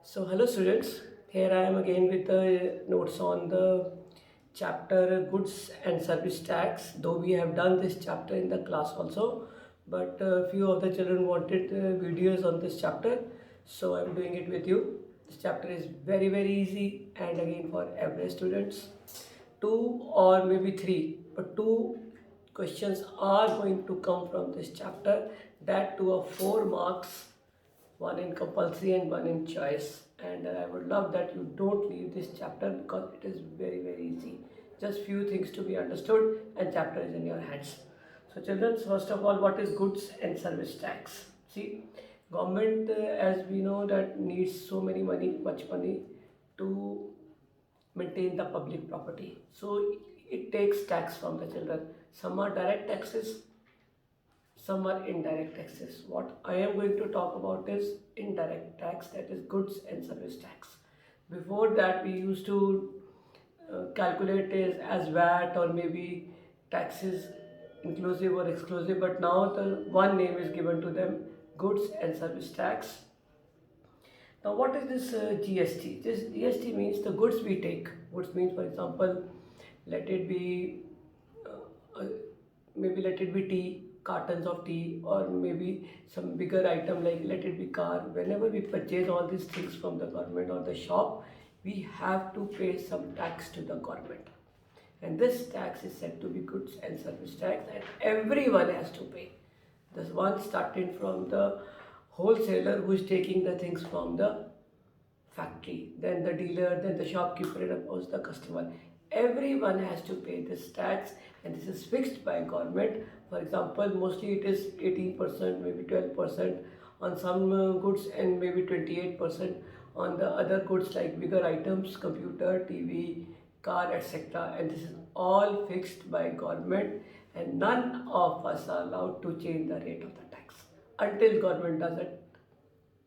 So, hello students. Here I am again with the notes on the chapter Goods and Service Tax. Though we have done this chapter in the class also, but few of the children wanted videos on this chapter, so I am doing it with you. This chapter is very easy and again for every students. Two or maybe three, but two questions are going to come from this chapter. That two of 4 marks, one in compulsory and one in choice. And I would love that you don't leave this chapter because it is very easy. Just few things to be understood and chapter is in your hands. So children, first of all, what is goods and service tax? See, government, as we know, that needs so much money to maintain the public property. So it takes tax from the children. Some are direct taxes, some are indirect taxes. What I am going to talk about is indirect tax, that is goods and service tax. Before that, we used to calculate it as VAT or maybe taxes inclusive or exclusive, but now the one name is given to them, goods and service tax. Now, what is this GST? This GST means the goods we take. Goods means, for example, let it be uh, maybe let it be tea, cartons of tea, or maybe some bigger item like let it be car. Whenever we purchase all these things from the government or the shop, we have to pay some tax to the government. And this tax is said to be goods and service tax, and everyone has to pay. This one starting from the wholesaler who is taking the things from the factory, then the dealer, then the shopkeeper, and of course the customer. Everyone has to pay this tax, and this is fixed by government. For example, mostly it is 18%, maybe 12% on some goods, and maybe 28% on the other goods like bigger items, computer, TV, car, etc. And this is all fixed by government, and none of us are allowed to change the rate of the tax until government does it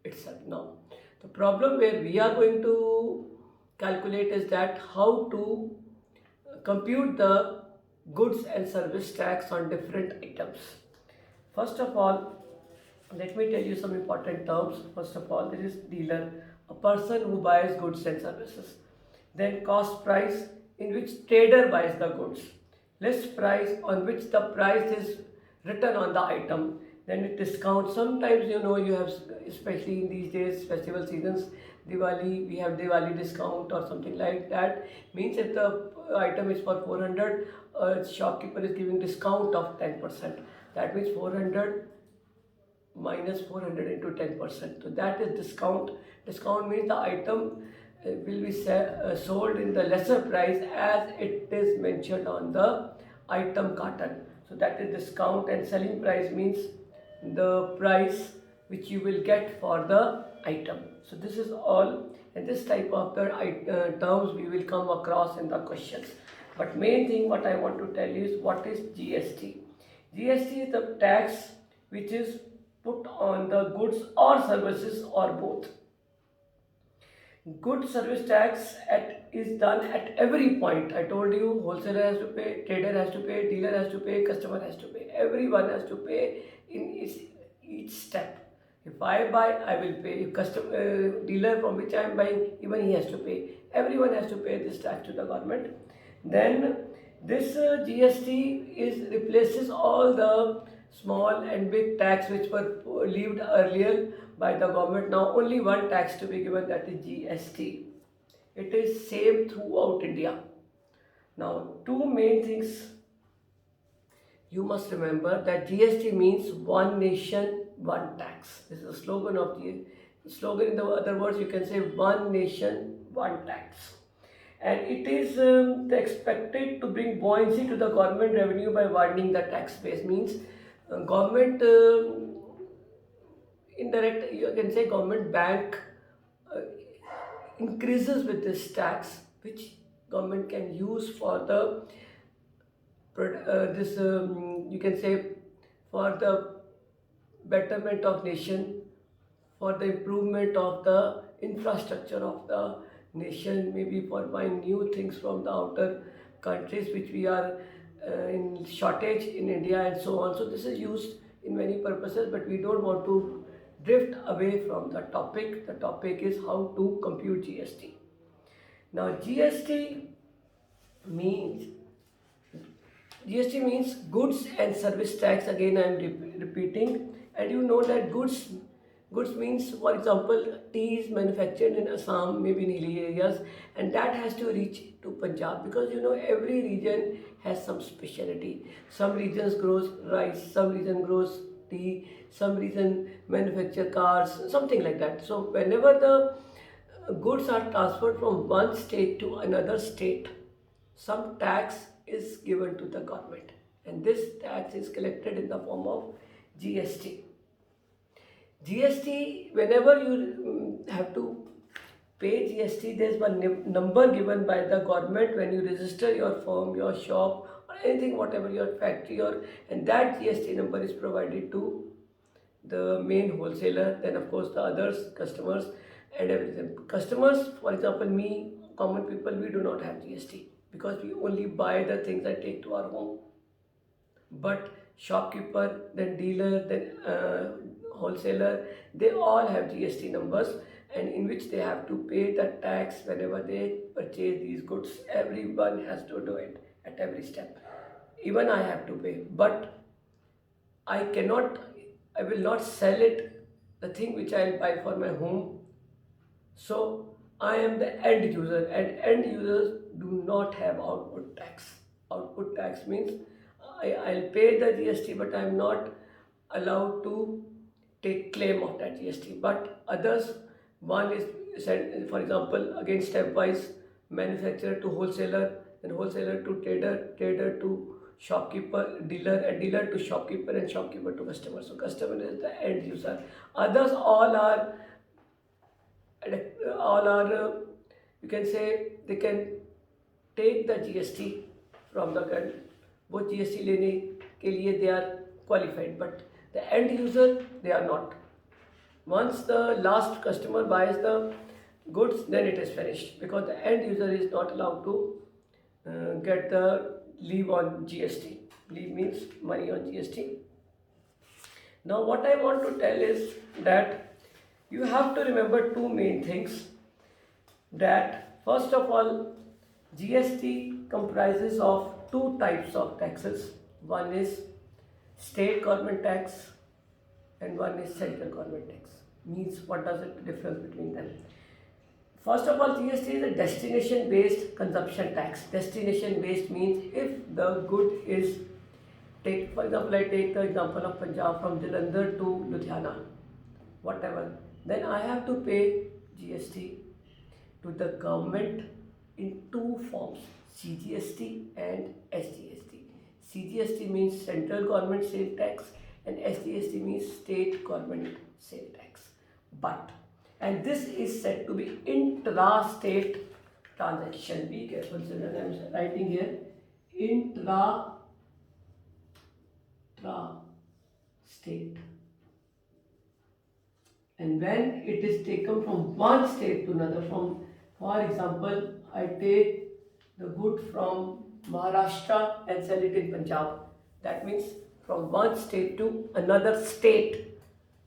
itself. Now, the problem where we are going to calculate is that how to compute the goods and service tax on different items. First of all, let me tell you some important terms. First of all, there is dealer, a person who buys goods and services. Then cost price, in which trader buys the goods. List price, on which the price is written on the item. Then it discount. Sometimes you have, especially in these days, festival seasons, Diwali, we have Diwali discount or something like that. Means if the item is for 400, shopkeeper is giving discount of 10%. That means 400 minus 400 into 10%. So that is discount. Discount means the item will be sold in the lesser price as it is mentioned on the item carton. So that is discount, and selling price means the price which you will get for the item. So this is all, and this type of the terms we will come across in the questions. But main thing what I want to tell you is what is GST. GST is the tax which is put on the goods or services or both. Good service tax is done at every point. I told you wholesaler has to pay, trader has to pay, dealer has to pay, customer has to pay. Everyone has to pay in each step. If I buy, I will pay. If dealer from which I am buying, even he has to pay. Everyone has to pay this tax to the government. Then this GST replaces all the small and big tax which were levied earlier by the government. Now only one tax to be given, that is GST. It is same throughout India. Now two main things you must remember, that GST means one nation, one tax. This is the slogan of the slogan. In the other words, you can say one nation, one tax. And it is expected to bring buoyancy to the government revenue by widening the tax base. Means government indirect, you can say government bank uh, increases with this tax, which government can use for the this you can say for the betterment of nation, for the improvement of the infrastructure of the nation, maybe for buying new things from the outer countries which we are in shortage in India and so on. So this is used in many purposes, but we don't want to drift away from the topic. The topic is how to compute GST. Now means GST means goods and service tax. Again, I am repeating, and you know that goods means, for example, tea is manufactured in Assam, maybe in hilly areas, and that has to reach to Punjab, because you know every region has some specialty. Some regions grows rice, some region grows tea, some region manufacture cars, something like that. So whenever the goods are transferred from one state to another state, some tax is given to the government, and this tax is collected in the form of GST. GST, whenever you have to pay GST, there's one number given by the government when you register your firm, your shop, or anything, whatever your factory, or and that GST number is provided to the main wholesaler. Then of course the others, customers, and everything. Customers, for example, me, common people, we do not have GST because we only buy the things that take to our home. But shopkeeper, then dealer, then wholesaler, they all have GST numbers, and in which they have to pay the tax whenever they purchase these goods. Everyone has to do it at every step. Even I have to pay, but I will not sell it, the thing which I will buy for my home. So I am the end user, and end users do not have output tax. Output tax means I'll pay the GST, but I'm not allowed to take claim of that GST. But others, one is said, for example, again stepwise, manufacturer to wholesaler, then wholesaler to trader, trader to shopkeeper, dealer, and dealer to shopkeeper, and shopkeeper to customer. So customer is the end user. Others all are you can say they can take the GST from the country. वो GST लेने के लिए they are qualified, but the end user, they are not. Once the last customer buys the goods, then it is finished, because the end user is not allowed to get the leave on GST. Leave means money on GST. Now what I want to tell is that you have to remember two main things. That first of all, GST comprises of two types of taxes. One is state government tax and one is central government tax. Means, what does it difference between them? First of all, GST is a destination based consumption tax. Destination based means if the good is, take for example, I take the example of Punjab, from Jalandhar to Ludhiana, whatever, then I have to pay GST to the government in two forms, CGST and SGST. CGST means central government sale tax, and SGST means state government sale tax. But, and this is said to be intra-state transaction. Be careful, children, I am writing here intra-state. And when it is taken from one state to another, for example, I take the good from Maharashtra and sell it in Punjab. That means from one state to another state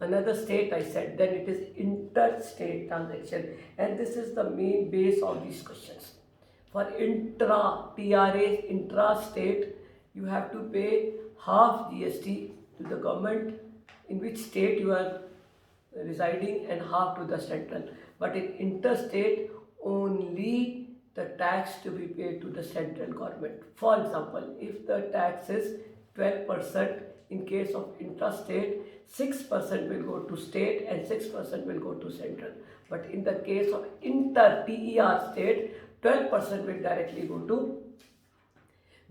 I said, then it is interstate transaction, and this is the main base of these questions. For intra-state, you have to pay half GST to the government in which state you are residing and half to the central. But in interstate, only the tax to be paid to the central government. For example, if the tax is 12%, in case of intrastate, 6% will go to state and 6% will go to central. But in the case of inter-TER state, 12% will directly go to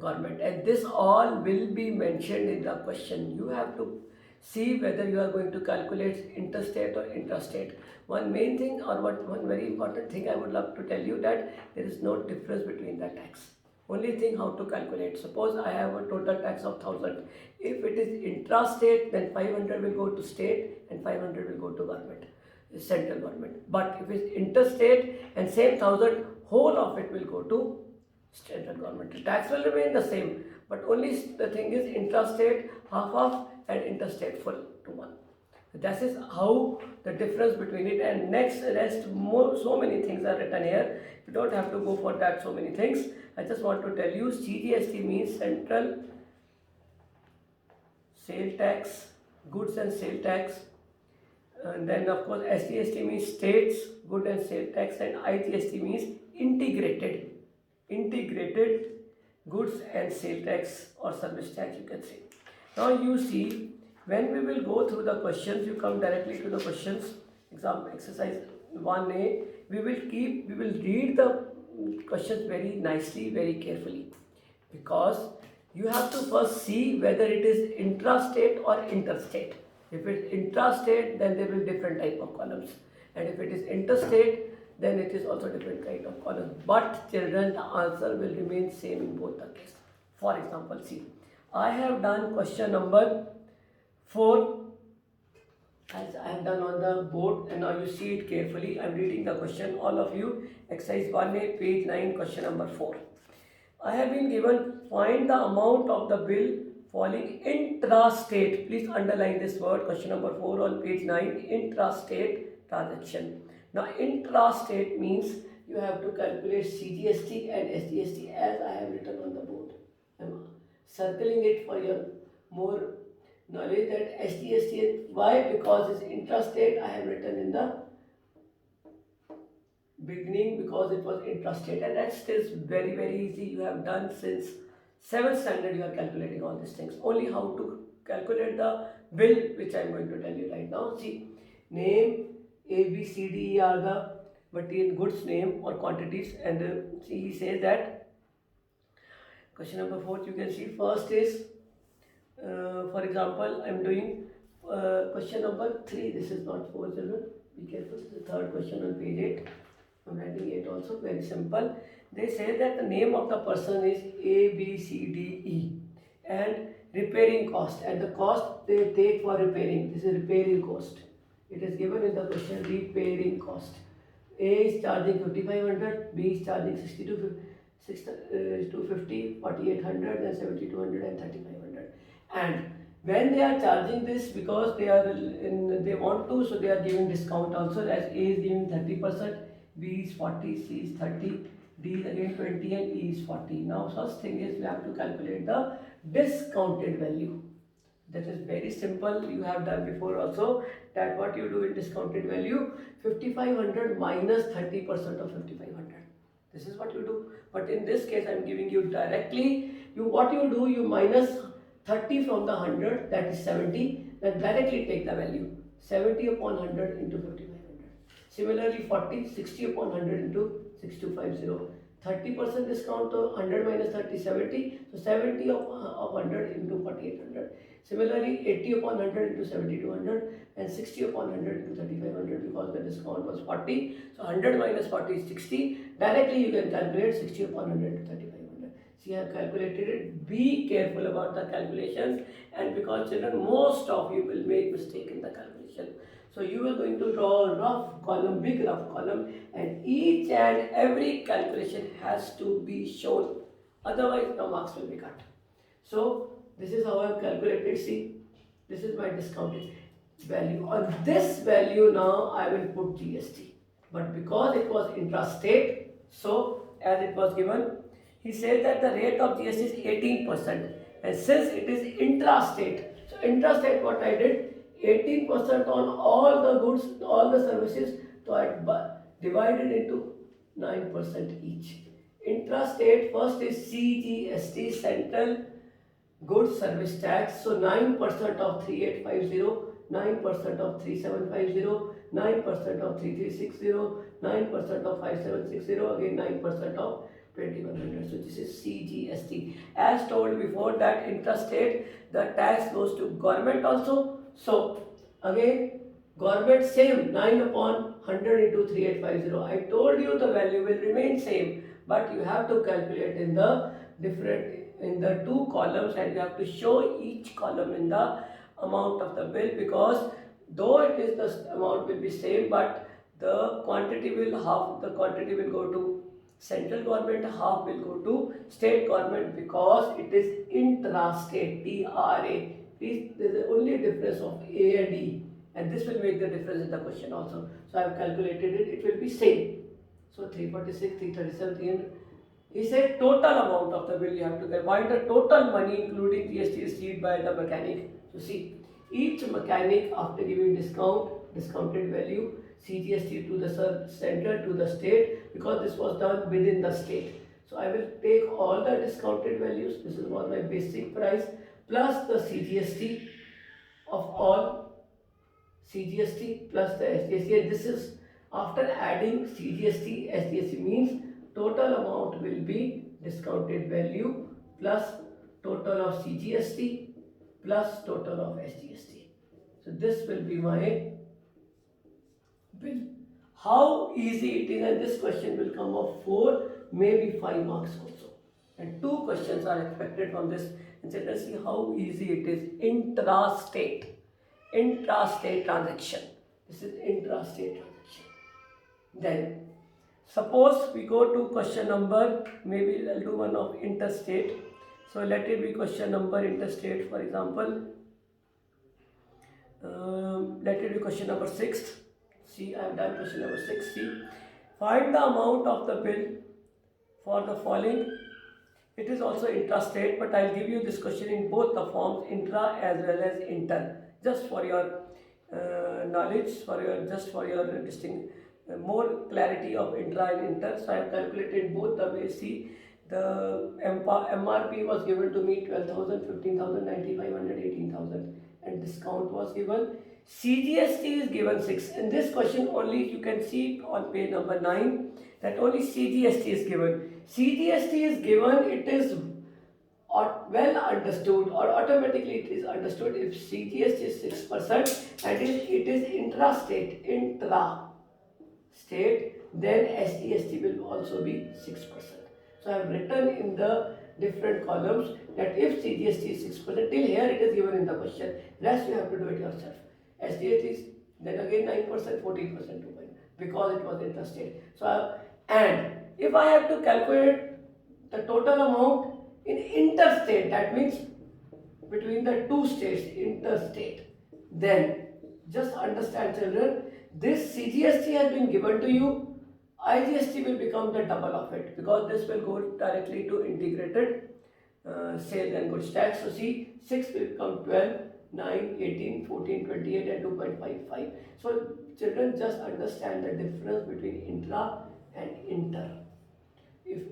government. And this all will be mentioned in the question. You have to see whether you are going to calculate interstate or intrastate. One main thing, or one very important thing I would love to tell you, that there is no difference between the tax. Only thing how to calculate. Suppose I have a total tax of 1000. If it is intrastate, then 500 will go to state and 500 will go to government, central government. But if it's interstate and same 1000, whole of it will go to central government. The tax will remain the same, but only the thing is intrastate half and interstate full to one. That is how the difference between it. And next rest more, so many things are written here. You don't have to go for that so many things. I just want to tell you CGST means Central Sale Tax, Goods and Sale Tax. And then of course SGST means States Good and Sale Tax, and IGST means integrated goods and sale tax or service tax, you can say. Now you see, when we will go through the questions, you come directly to the questions. Example exercise 1A, we will read the questions very nicely, very carefully, because you have to first see whether it is intrastate or interstate. If it's intrastate, then there will be different type of columns, and if it is interstate, then it is also different kind of columns. But children, the answer will remain same in both the case. For example, see, I have done question number 4 as I have done on the board, and now you see it carefully. I am reading the question, all of you. Exercise 1A, page 9, question number 4. I have been given, find the amount of the bill falling intrastate. Please underline this word, question number 4 on page 9, intrastate transaction. Now intrastate means you have to calculate CGST and SGST as I have written on the board. I am circling it for your more knowledge that SGST. Why? Because it's intrastate. I have written in the beginning because it was intrastate, and that is very easy. You have done since 7th standard. You are calculating all these things. Only how to calculate the bill, which I am going to tell you right now. See, name A, B, C, D, E are the material goods name or quantities, and see, he says that question number 4. You can see first is for example, I am doing question number 3. This is not 4, children. Be careful. This is the third question on page 8. I am writing 8 also. Very simple. They say that the name of the person is A, B, C, D, E, and repairing cost, and the cost they take for repairing. This is repairing cost. It is given in the question, repairing cost. A is charging 5,500, B is charging 250, 4,800, and 7,200 and 3,500. And when they are charging this, because they are they want to, so they are giving discount also, as A is giving 30%, B is 40, C is 30, D is again 20, and E is 40. Now first thing is we have to calculate the discounted value. That is very simple. You have done before also, that what you do in discounted value, 5,500 minus 30% of 5,500. This is what you do. But in this case I am giving you directly. What you do, you minus 30 from the 100, that is 70, then directly take the value. 70 upon 100 into 5,500. Similarly 40, 60 upon 100 into 6250. 30% discount, to 100 minus 30, 70. So 70 of 100 into 4,800. Similarly 80 upon 100 into 7,200, and 60 upon 100 into 3,500, because the discount was 40. So 100 minus 40 is 60. Directly you can calculate 60 upon 100 into 3,500. See, I have calculated it. Be careful about the calculations, and because children, most of you will make mistake in the calculation. So you are going to draw a rough column, big rough column, and each and every calculation has to be shown. Otherwise, the marks will be cut. So this is how I have calculated. See, this is my discounted value. On this value now I will put GST. But because it was intrastate, so as it was given, he said that the rate of GST is 18%. And since it is intrastate, so intrastate, what I did, 18% on all the goods, all the services, so I divided into 9% each. Intrastate, first is CGST, Central Goods Service Tax, so 9% of 3,850, 9% of 3,750, 9% of 3,360, 9% of 5,760, again 9% of 2,100. So this is CGST. As told before, that intrastate, the tax goes to government also. So again, government same, 9 upon 100 into 3,850. I told you the value will remain same, but you have to calculate in the different, in the two columns, and you have to show each column in the amount of the bill, because though it is the amount will be same, but the quantity will half, the quantity will go to central government, half will go to state government, because it is intrastate, TRA. Please, there is only difference of A and E, and this will make the difference in the question also. So I have calculated it, it will be same. So 346, 337, 300. He said total amount of the bill you have to get. Why the total money including GST is received by the mechanic? So see, each mechanic after giving discounted value, CGST to the center to the state, because this was done within the state. So I will take all the discounted values. This was my basic price plus the CGST of all, CGST plus the SGST, and this is after adding CGST, SGST means total amount will be discounted value plus total of CGST plus total of SGST. So this will be my bill. How easy it is, and this question will come of 4, maybe 5 marks also. And 2 questions are expected from this. And so let's see how easy it is. Intrastate transaction. This is intrastate transaction. Then suppose we go to question number, maybe I'll do one of interstate. So let it be question number interstate, for example. Let it be question number 6. See, I have done question number 6. See, find the amount of the bill for the following. It is also intrastate, but I'll give you this question in both the forms, intra as well as inter, just for your knowledge, for your more clarity of intra and inter. So I have calculated both the ways. See, the MRP was given to me 12,000, 15,000, 9,500, 18,000, and discount was given. CGST is given 6. In this question only you can see on page number 9 that only CGST is given. CGST is given, it is well understood, or automatically it is understood if CGST is 6% and if it is intrastate, then SGST will also be 6%. So I have written in the different columns that if CGST is 6%, till here it is given in the question, rest you have to do it yourself. SGST is then again 9%, 14%, 2%, because it was intrastate. So and if I have to calculate the total amount in interstate, that means between the 2 states, interstate, then just understand, children, this CGST has been given to you, IGST will become the double of it, because this will go directly to integrated sales and goods tax. So see, 6 will become 12, 9, 18, 14, 28 and 2.55. So children, just understand the difference between intra and inter. If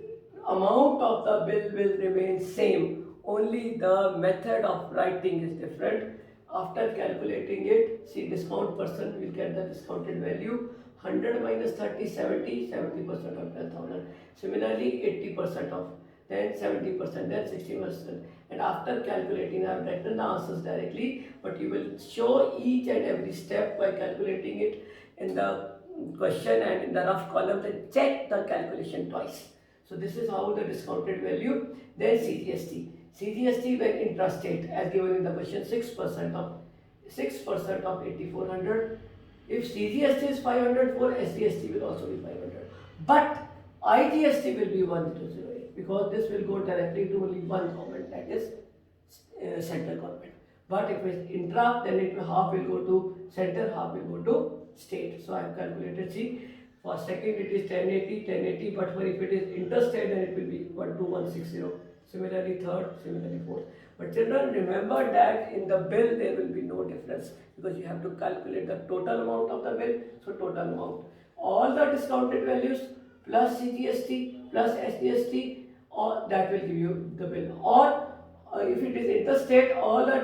amount of the bill will remain same, only the method of writing is different. After calculating it, see, discount percent will get the discounted value. 100 minus 30, 70, 70% of 12,000. Similarly, 80% of, then 70%, then 60%. And after calculating, I have written the answers directly, but you will show each and every step by calculating it in the question and in the rough columns, and check the calculation twice. So this is how the discounted value. Then CGST. CGST when intrastate, as given in the question, 6% of 8,400. If CGST is 500, for SGST will also be 500. But IGST will be 1008, because this will go directly to only one government, that is central government. But if it's intra, then it will half will go to center, half will go to state. So I have calculated. See, for second it is 1080, but for if it is interstate, then it will be 12160. Similarly third, similarly fourth. But children, remember that in the bill there will be no difference, because you have to calculate the total amount of the bill. So total amount, all the discounted values plus CGST plus SGST, or that will give you the bill. Or if it is interstate, all the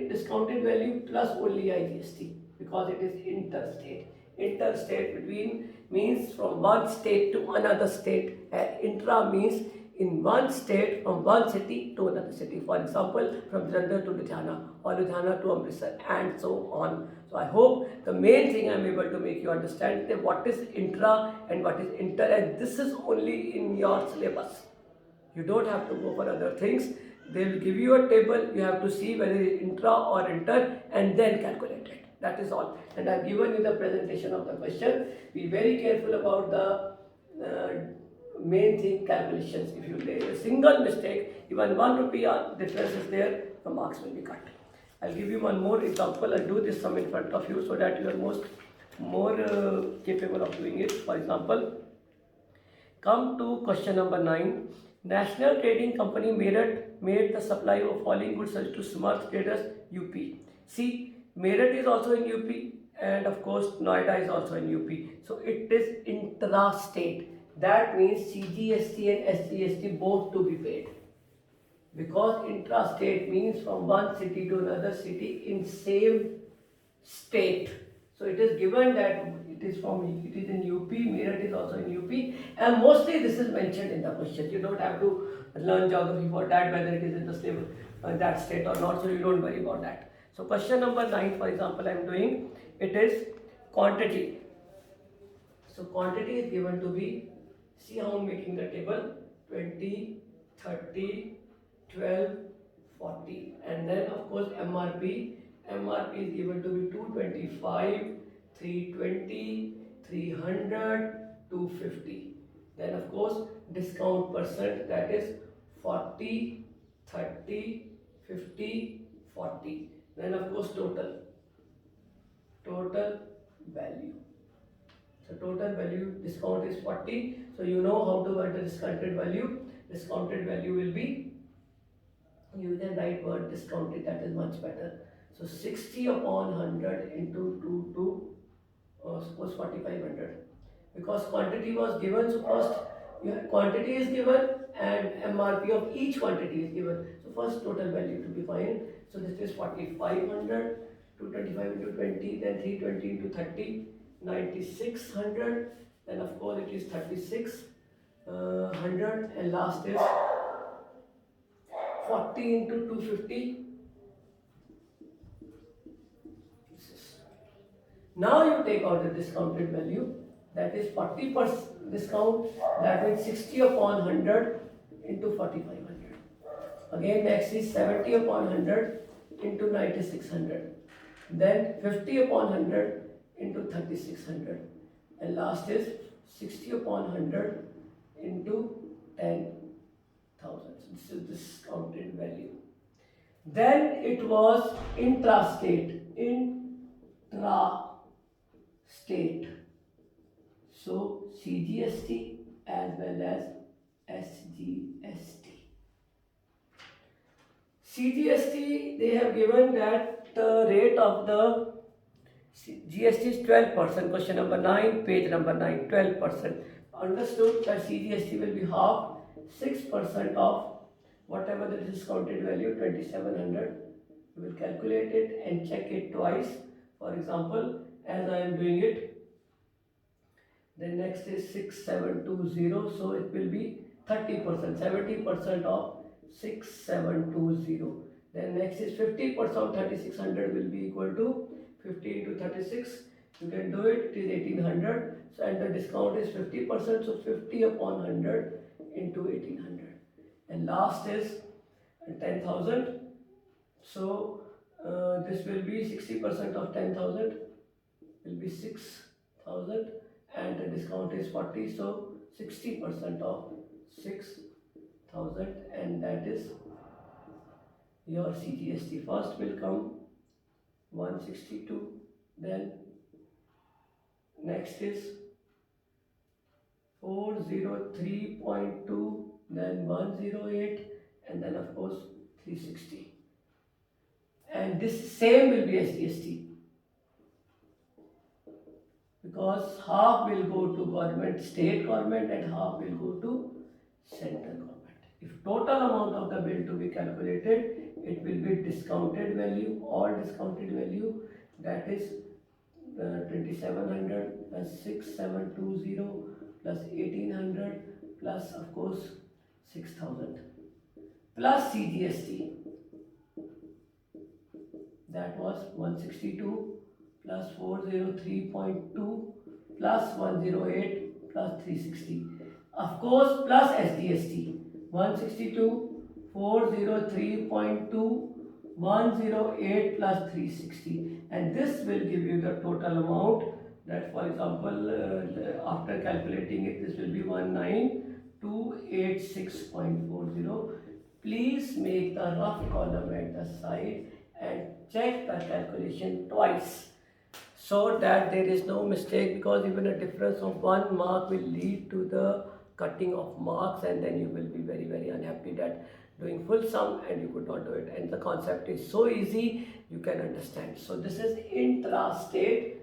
discounted value plus only IGST, because it is interstate. Interstate between means from one state to another state, and intra means in one state from one city to another city. For example, from Jalandhar to Ludhiana, or Ludhiana to Amritsar, and so on. So I hope the main thing I am able to make you understand that what is intra and what is inter, and this is only in your syllabus. You don't have to go for other things. They will give you a table, you have to see whether it is intra or inter, and then calculate it. That is all. And I have given you the presentation of the question. Be very careful about the main thing, calculations. If you make a single mistake, even 1 rupee difference is there, the marks will be cut. I'll give you one more example. I'll do this sum in front of you so that you are more capable of doing it. For example, come to question number 9. National Trading Company Meerut made the supply of following goods to Samarth Traders UP. See, Meerut is also in UP, and of course Noida is also in UP. So it is intra-state. That means CGST and SGST both to be paid. Because intra-state means from one city to another city in same state. So it is given that it is in UP, Meerut is also in UP, and mostly this is mentioned in the question. You don't have to learn geography for that, whether it is in the same that state or not, so you don't worry about that. So question number 9, for example, I am doing, it is quantity. So quantity is given to be, see how I am making the table, 20, 30, 12, 40, and then of course MRP is given to be 225, 320, 300, 250. Then of course discount percent, that is 40, 30, 50, 40. Then of course total value. So total value discount is 40. So you know how to write the discounted value. Discounted value will be, you can write word discounted, that is much better. So 60 upon 100 into 2 to suppose 4500, because quantity was given. So first quantity is given and MRP of each quantity is given. So first total value to be found. So this is 4500, 225 into 20, then 320 into 30, 9600. Then of course it is 3600, and last is 40 into 250. Now you take out the discounted value, that is 40% discount, that means 60 upon 100 into 4500. Again next is 70 upon 100 into 9600. Then 50 upon 100 into 3600. And last is 60 upon 100 into 10,000. So this is discounted value. Then it was intrastate. So CGST as well as SGST. CGST, they have given that the rate of the GST is 12%. Question number 9, page number 9, 12%. Understood that CGST will be half, 6% of whatever the discounted value, 2700. You will calculate it and check it twice. For example, as I am doing it, then next is 6720, so it will be 30%, 70% of 6720. Then next is 50% of 3600 will be equal to 50 into 36. You can do it, it is 1800. So and the discount is 50%, so 50 upon 100 into 1800. And last is 10,000. So this will be 60% of 10,000 will be 6,000, and the discount is 40, so 60% of 6,000, and that is your CGST. First will come 162, then next is 403.2, then 108, and then of course 360. And this same will be SGST, because half will go to government, state government, and half will go to central government. If total amount of the bill to be calculated, it will be discounted value, all discounted value, that is 2700 plus 6720 plus 1800 plus of course 6000 plus CGST, that was 162 plus 403.2 plus 108 plus 360, of course plus SGST, 162, 403.2, 108 plus 360, and this will give you the total amount. That, for example, after calculating it, this will be 19286.40. Please make the rough column at the side and check the calculation twice so that there is no mistake, because even a difference of 1 mark will lead to the cutting of marks, and then you will be very very unhappy that doing full sum and you could not do it. And the concept is so easy, you can understand. So this is intrastate.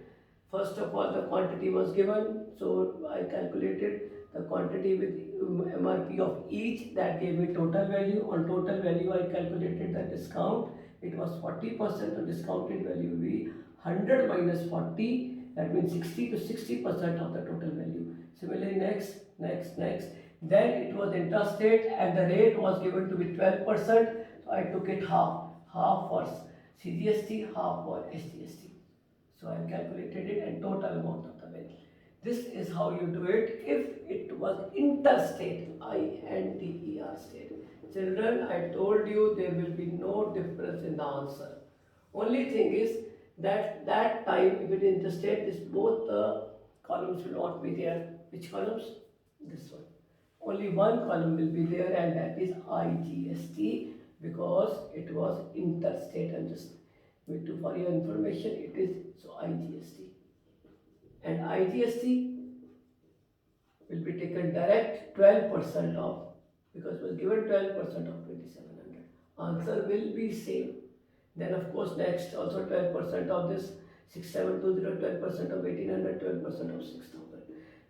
First of all, the quantity was given, so I calculated the quantity with MRP of each. That gave me total value. On total value, I calculated the discount. It was 40%. The discounted value will be 100 minus 40. That means 60 to 60% of the total value. Similarly, next. Then it was intrastate, and the rate was given to be 12%. So I took it half for CGST, half for SGST. So I have calculated it and total amount of the bill. This is how you do it if it was interstate, I-N-T-E-R state. Children, I told you there will be no difference in the answer. Only thing is that time, if it is interstate, this both the columns will not be there. Which columns? This one. Only one column will be there, and that is IGST, because it was interstate. And just for your information, it is so IGST. And IGST will be taken direct 12% off, because it was given 12% of 2700. Answer will be same. Then of course next also 12% of this 6720, 12% of 1800, 12% of 6000.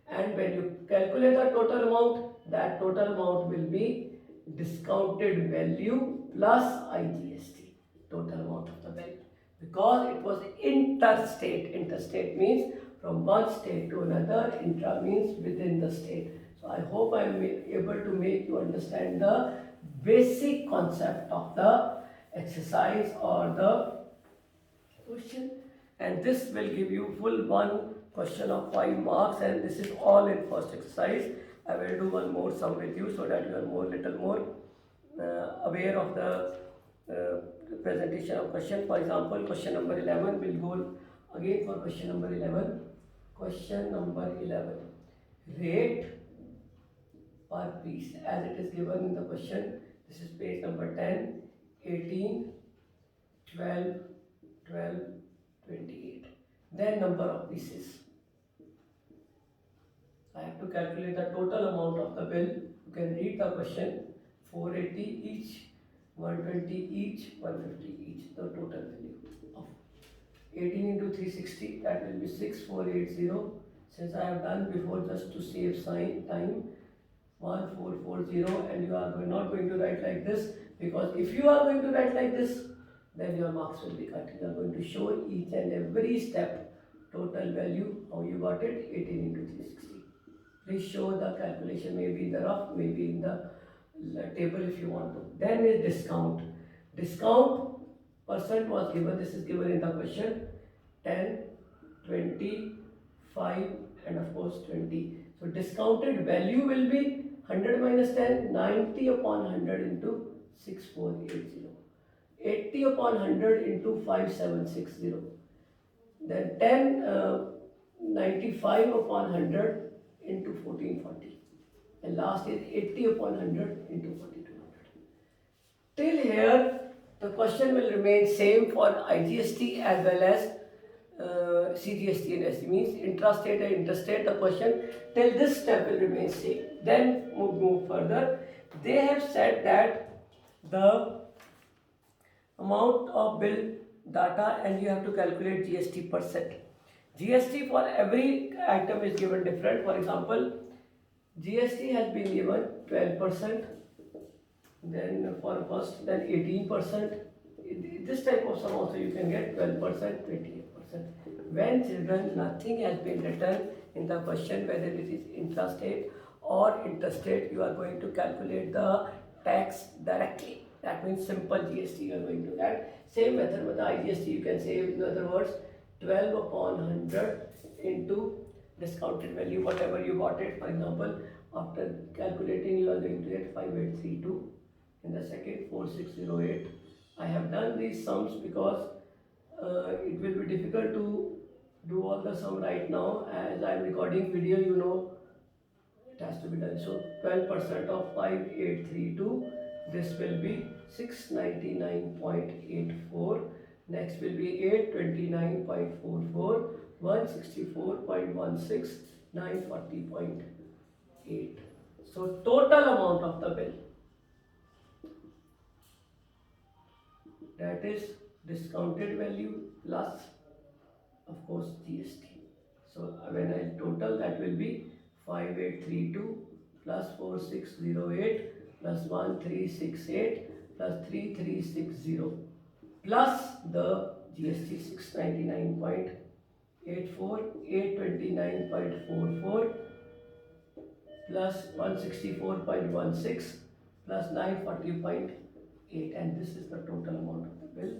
And when you calculate the total amount, that total amount will be discounted value plus IGST, total amount of the value. Because it was interstate. Interstate means from one state to another. Intra means within the state. So I hope I am able to make you understand the basic concept of the exercise or the question. And this will give you full one question of 5 marks, and this is all in first exercise. I will do one more sum with you so that you are little more aware of the presentation of question. For example, question number 11 will go again for question number 11. Question number 11. Rate per piece as it is given in the question. This is page number 10, 18, 12, 12, 28. Then number of pieces. I have to calculate the total amount of the bill. You can read the question. 480 each, 120 each, 150 each, the total value of 18 into 360, that will be 6480. Since I have done before, just to save time, 1440, and you are not going to write like this, because if you are going to write like this, then your marks will be cut. You are going to show each and every step, total value, how you got it, 18 into 360. Please show the calculation, maybe in the rough, maybe in the table if you want to. Then is discount. Discount percent was given, this is given in the question, 10, 20, 5, and of course 20. So discounted value will be 100 minus 10, 90 upon 100 into 6480. 80 upon 100 into 5760. Then 95 upon 100 into 1440. And last is 80 upon 100 into 4200. Till here, the question will remain same for IGST as well as CGST and ST, means intrastate and interstate. The question till this step will remain same. Then move further. They have said that the amount of bill data, and you have to calculate GST percent. GST for every item is given different. For example, GST has been given 12%, then for first, then 18%. This type of sum also you can get 12%, 28%. When children, nothing has been written in the question, whether it is intrastate or interstate, you are going to calculate the tax directly. That means simple GST you are going to that. Same method with the IGST, you can say, in other words, 12 upon 100 into discounted value, whatever you got it. For example, after calculating, you are going to get 5832. In the second, 4608. I have done these sums because it will be difficult to do all the sum right now. As I am recording video, you know, it has to be done. So 12% of 5832, this will be 699.84. Next will be 829.44, 164.16, 940.8. So total amount of the bill, that is discounted value plus of course GST. So when I total, that will be 5832 plus 4608 plus 1368 plus 3360 plus the GST 699.84, 829.44 plus 164.16 plus 940.8, and this is the total amount of the bill,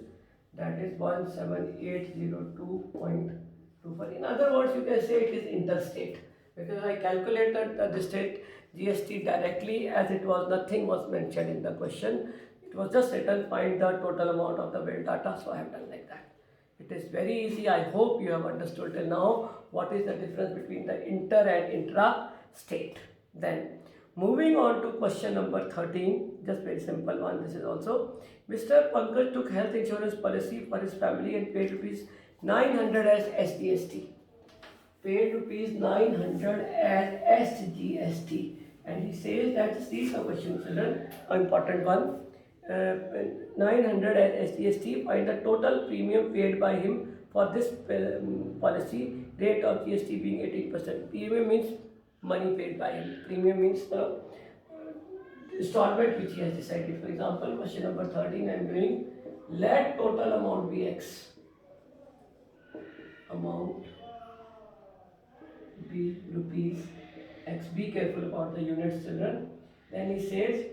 that is 17802.24. In other words, you can say it is interstate, because I calculated the state GST directly, as it was nothing was mentioned in the question. It was just written find the total amount of the bill data, so I have done like that. It is very easy. I hope you have understood till now what is the difference between the inter and intra state. Then moving on to question number 13, just very simple one. This is also, Mr. Pankaj took health insurance policy for his family and paid rupees 900 as SGST. Paid rupees 900 as SGST. And he says that, see the question, children, an important one. 900 as SGST, find the total premium paid by him for this policy, rate of GST being 18%. Premium means money paid by him. Premium means the installment which he has decided. For example, question number 13 I am doing, let total amount be X. Amount be rupees X. Be careful about the units, children. Then he says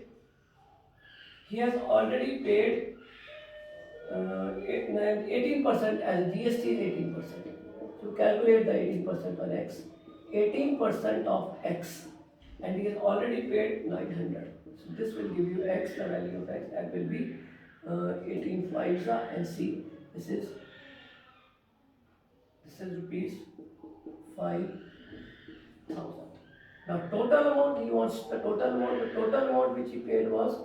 he has already paid 18% as GST is 18%. So calculate the 18% on X. 18% of X, and he has already paid 900. So this will give you X, the value of X, that will be 18 5s, and C, this is rupees 5,000. Now total amount, he wants the total amount which he paid was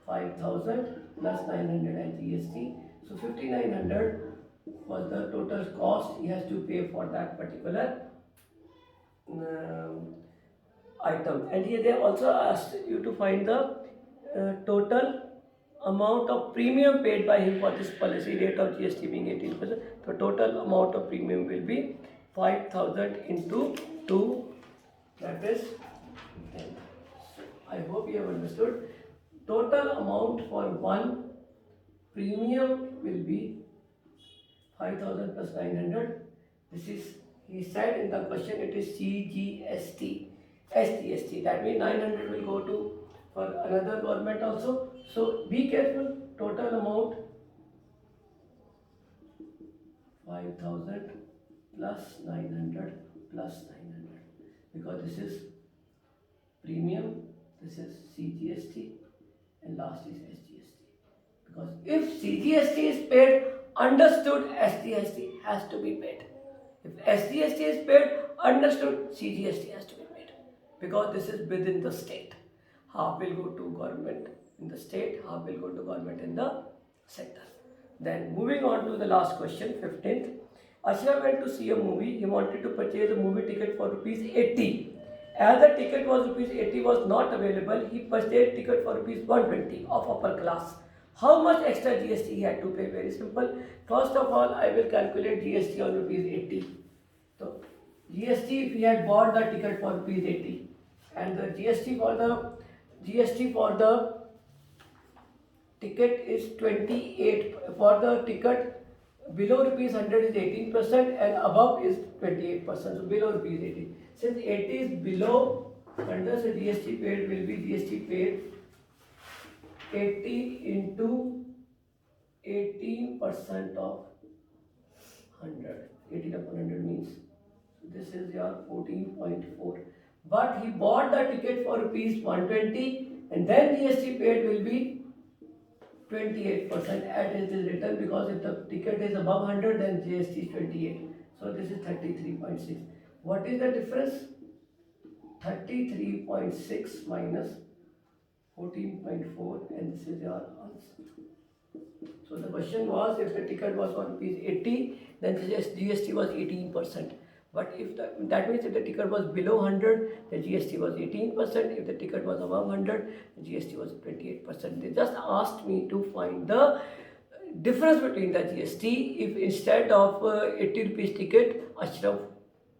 5,000 plus 900 and GST. So 5,900 was the total cost he has to pay for that particular item. And here they also asked you to find the total amount of premium paid by him for this policy, rate of GST being 18%. So total amount of premium will be 5,000 into 2, that is 10. I hope you have understood. Total amount for one premium will be 5,000 plus 900. This is, he said in the question, it is CGST, SGST. That means 900 will go to for another government also. So be careful. Total amount 5,000 plus 900 plus 900, because this is premium, this is CGST, and last is SGST. Because if CGST is paid, understood SGST has to be paid. If SGST is paid, understood CGST has to be paid, because this is within the state. Half will go to government in the state, half will go to government in the center. Then moving on to the last question, 15th. Ashra went to see a movie. He wanted to purchase a movie ticket for rupees 80. As the ticket was rupees 80 was not available, he purchased ticket for rupees 120 of upper class. How much extra GST he had to pay? Very simple. First of all, I will calculate GST on rupees 80. So GST, if he had bought the ticket for rupees 80, and the GST for the ticket is 28. For the ticket below rupees 100 is 18% and above is 28%. So below rupees 80. Since 80 is below 100, so GST paid will be GST paid 80 into 18% of 100. 18 upon 100 means, this is your 14.4. But he bought the ticket for rupees 120, and then GST paid will be 28%, as it is written, because if the ticket is above 100, then GST is 28. So this is 33.6. What is the difference? 33.6 minus 14.4, and this is your answer. So the question was, if the ticket was on rupees 80, then the GST was 18%. But if that means if the ticket was below 100, the GST was 18%. If the ticket was above 100, the GST was 28%. They just asked me to find the difference between the GST if instead of 80 rupees ticket, I should have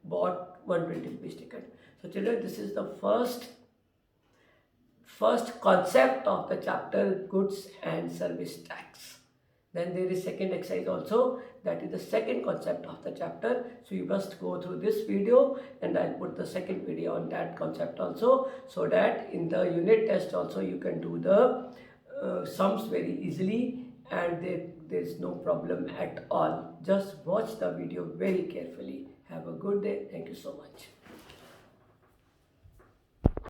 bought 120 rupees ticket. So children, this is the first concept of the chapter goods and service tax. Then there is second exercise also, that is the second concept of the chapter. So you must go through this video, and I'll put the second video on that concept also, so that in the unit test also you can do the sums very easily, and there is no problem at all. Just watch the video very carefully. Have a good day. Thank you so much.